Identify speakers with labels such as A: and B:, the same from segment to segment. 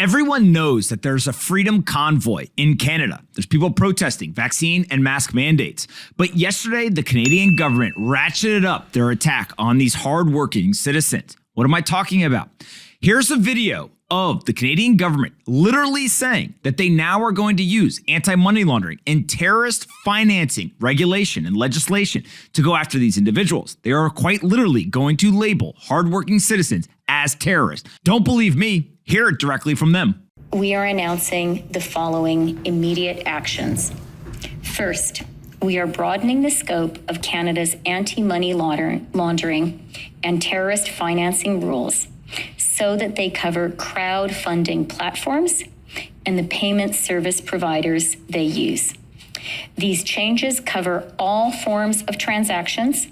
A: Everyone knows that there's a freedom convoy in Canada. There's people protesting vaccine and mask mandates. But yesterday, the Canadian government ratcheted up their attack on these hardworking citizens. What am I talking about? Here's a video of the Canadian government literally saying that they now are going to use anti-money laundering and terrorist financing regulation and legislation to go after these individuals. They are quite literally going to label hardworking citizens as terrorists. Don't believe me? Hear it directly from them.
B: We are announcing the following immediate actions. First, we are broadening the scope of Canada's anti-money laundering and terrorist financing rules so that they cover crowdfunding platforms and the payment service providers they use. These changes cover all forms of transactions,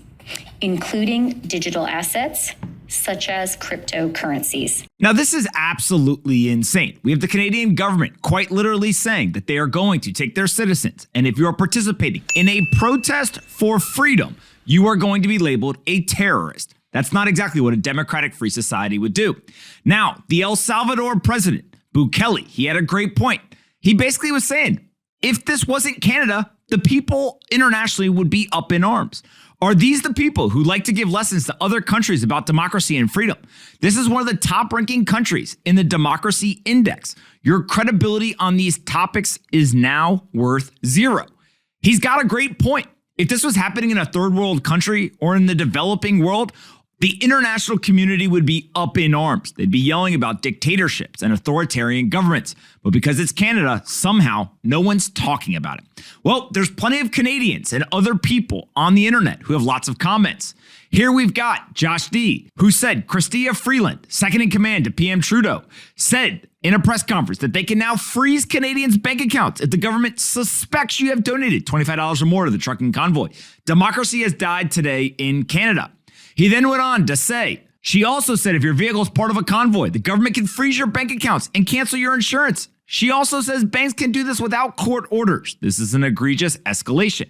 B: including digital assets, such as cryptocurrencies.
A: Now, this is absolutely insane. We have the Canadian government quite literally saying that they are going to take their citizens, and if you are participating in a protest for freedom, you are going to be labeled a terrorist. That's not exactly what a democratic free society would do. Now, the El Salvador president, Bukele, he had a great point. He basically was saying, if this wasn't Canada, the people internationally would be up in arms. Are these the people who like to give lessons to other countries about democracy and freedom? This is one of the top-ranking countries in the Democracy Index. Your credibility on these topics is now worth zero. He's got a great point. If this was happening in a third world country or in the developing world, the international community would be up in arms. They'd be yelling about dictatorships and authoritarian governments. But because it's Canada, somehow no one's talking about it. Well, there's plenty of Canadians and other people on the internet who have lots of comments. Here we've got Josh D, who said Chrystia Freeland, second in command to PM Trudeau, said in a press conference that they can now freeze Canadians' bank accounts if the government suspects you have donated $25 or more to the trucking convoy. Democracy has died today in Canada. He then went on to say, she also said if your vehicle is part of a convoy, the government can freeze your bank accounts and cancel your insurance. She also says banks can do this without court orders. This is an egregious escalation.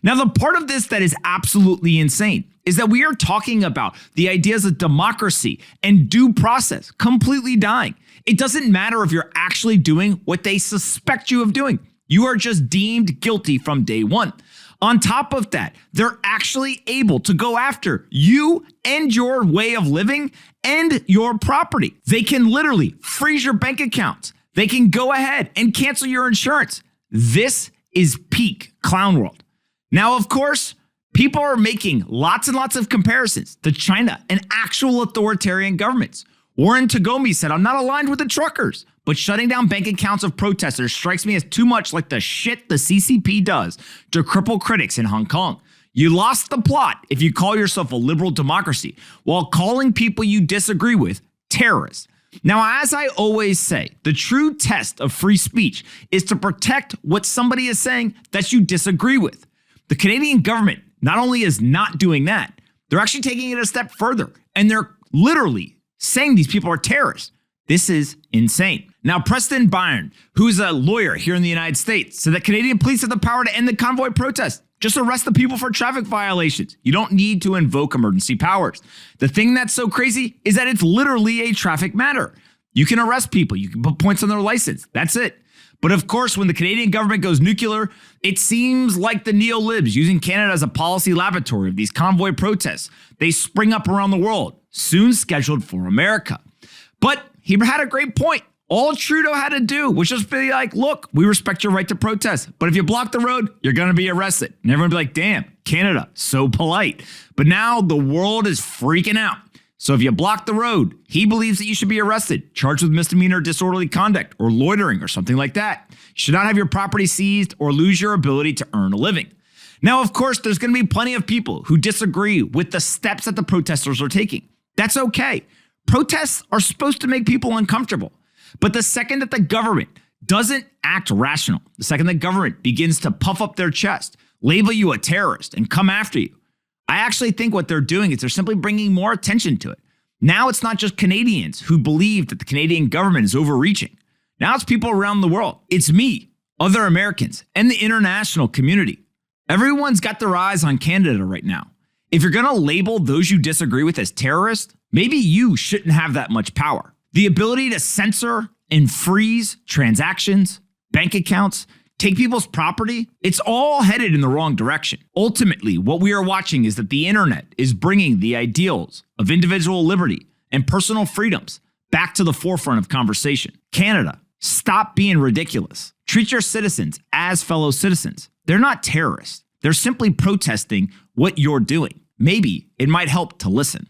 A: Now, the part of this that is absolutely insane is that we are talking about the ideas of democracy and due process completely dying. It doesn't matter if you're actually doing what they suspect you of doing. You are just deemed guilty from day one. On top of that, they're actually able to go after you and your way of living and your property. They can literally freeze your bank accounts. They can go ahead and cancel your insurance. This is peak clown world. Now, of course, people are making lots and lots of comparisons to China and actual authoritarian governments. Warren Tagomi said, I'm not aligned with the truckers, but shutting down bank accounts of protesters strikes me as too much like the shit the CCP does to cripple critics in Hong Kong. You lost the plot if you call yourself a liberal democracy while calling people you disagree with terrorists. Now, as I always say, the true test of free speech is to protect what somebody is saying that you disagree with. The Canadian government not only is not doing that, they're actually taking it a step further, and they're literally saying these people are terrorists. This is insane. Now, Preston Byrne, who's a lawyer here in the United States, said that Canadian police have the power to end the convoy protest. Just arrest the people for traffic violations. You don't need to invoke emergency powers. The thing that's so crazy is that it's literally a traffic matter. You can arrest people. You can put points on their license. That's it. But of course, when the Canadian government goes nuclear, it seems like the neo-libs using Canada as a policy laboratory of these convoy protests. They spring up around the world, soon scheduled for America. But he had a great point. All Trudeau had to do was just be like, look, we respect your right to protest, but if you block the road, you're going to be arrested. And everyone would be like, damn, Canada, so polite. But now the world is freaking out. So if you block the road, he believes that you should be arrested, charged with misdemeanor disorderly conduct or loitering or something like that. You should not have your property seized or lose your ability to earn a living. Now, of course, there's going to be plenty of people who disagree with the steps that the protesters are taking. That's okay. Protests are supposed to make people uncomfortable. But the second that the government doesn't act rational, the second the government begins to puff up their chest, label you a terrorist, and come after you, I actually think what they're doing is they're simply bringing more attention to it. Now it's not just Canadians who believe that the Canadian government is overreaching. Now it's people around the world. It's me, other Americans, and the international community. Everyone's got their eyes on Canada right now. If you're going to label those you disagree with as terrorists, maybe you shouldn't have that much power. The ability to censor and freeze transactions, bank accounts, take people's property. It's all headed in the wrong direction. Ultimately, what we are watching is that the internet is bringing the ideals of individual liberty and personal freedoms back to the forefront of conversation. Canada, stop being ridiculous. Treat your citizens as fellow citizens. They're not terrorists. They're simply protesting what you're doing. Maybe it might help to listen.